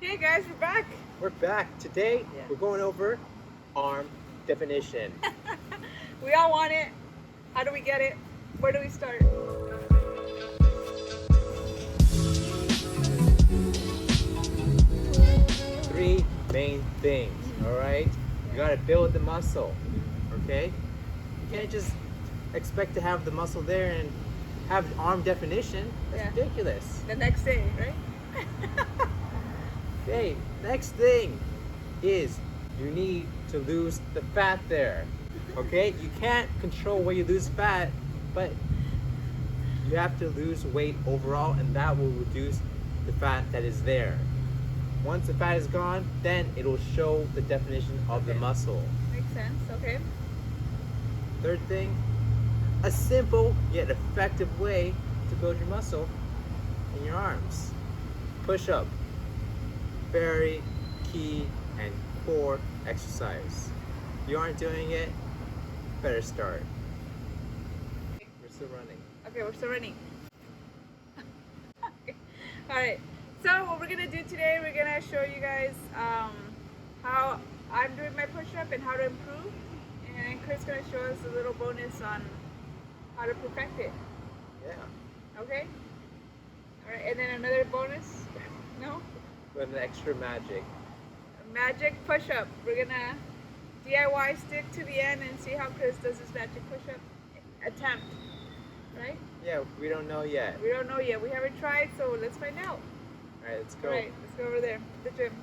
Hey guys, we're back. We're back. Today, we're going over arm definition. We all want it. How do we get it? Where do we start? Three main things, all right? You gotta build the muscle, okay? You can't just expect to have the muscle there and have arm definition. That's ridiculous. The next day, right? Okay, next thing is you need to lose the fat there. Okay? You can't control where you lose fat, but you have to lose weight overall, and that will reduce the fat that is there. Once the fat is gone, then it'll show the definition of the muscle. Makes sense, okay. Third thing, a simple yet effective way to build your muscle in your arms. Push up. Very key and core exercise. If you aren't doing it, better start. We're still running. Okay, we're still running. Alright, so what we're gonna do today, we're gonna show you guys how I'm doing my push-up and how to improve. And then Chris is gonna show us a little bonus on how to perfect it. Yeah. Okay? Alright, and then another bonus? No? With an extra magic. A magic push-up. We're gonna DIY stick to the end and see how Chris does his magic push-up attempt. Right? Yeah, we don't know yet. We don't know yet. We haven't tried, so let's find out. Alright, let's go. Alright, let's go over there to the gym.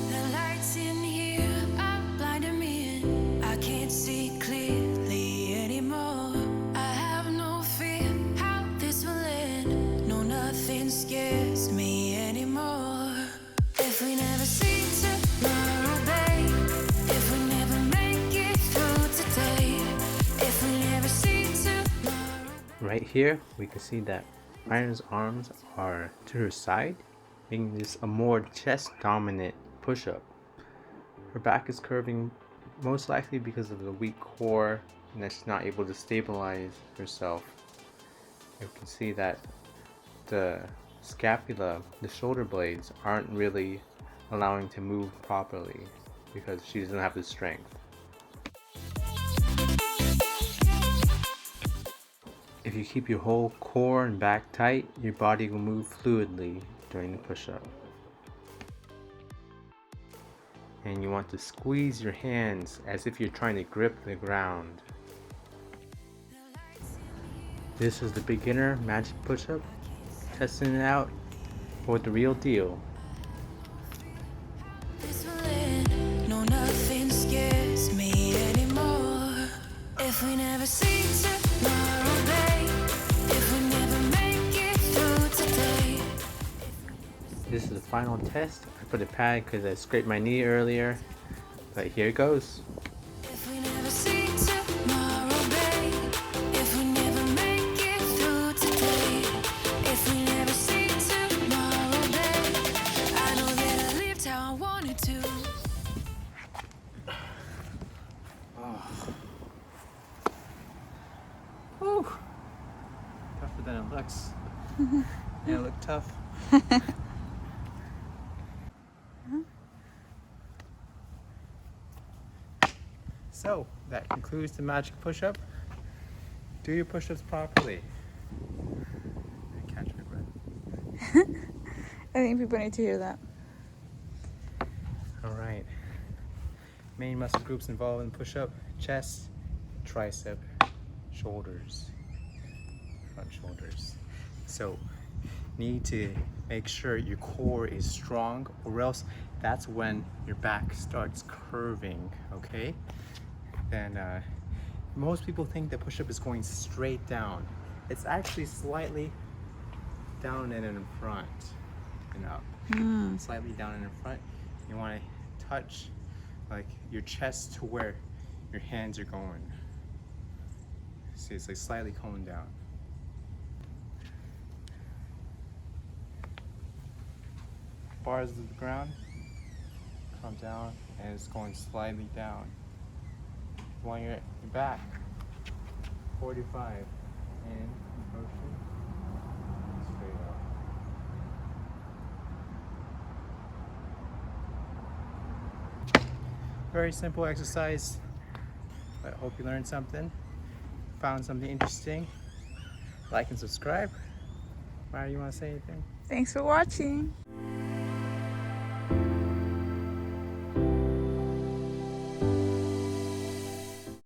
The lights in here are blinding me and I can't see clearly anymore. I have no fear how this will end. No, nothing scares me anymore. If we never see tomorrow, babe, if we never make it through today, if we never see tomorrow. Right here, we can see that Iron's arms are to her side, making this a more chest-dominant push-up. Her back is curving most likely because of the weak core and that she's not able to stabilize herself. You can see that the scapula, the shoulder blades, aren't really allowing to move properly because she doesn't have the strength. If you keep your whole core and back tight, your body will move fluidly during the push-up. And you want to squeeze your hands as if you're trying to grip the ground. This is the beginner magic push-up, testing it out for the real deal. This will end. No, nothing scares me anymore. If we never see tomorrow, babe, if we never make it through today. This is the final test. I put a pad because I scraped my knee earlier, but here it goes. If we never see tomorrow, babe, if we never make it through today, if we never see tomorrow, babe, I know that I lived how I wanted to. Whew. Tougher than it looks. Yeah, it looked tough. So, that concludes the magic push-up. Do your push-ups properly. I catch my breath. I think people need to hear that. Alright. Main muscle groups involved in push-up: chest, tricep, shoulders, front shoulders. So, need to make sure your core is strong, or else that's when your back starts curving, okay? Then most people think the push-up is going straight down. It's actually slightly down and in front and up. Slightly down and in front. You want to touch like your chest to where your hands are going. See, it's like slightly coming down. Bars to the ground, come down, and it's going slightly down. You want your back, 45. in motion, straight out. Very simple exercise. I hope you learned something, found something interesting. Like and subscribe. Mara, you want to say anything? Thanks for watching.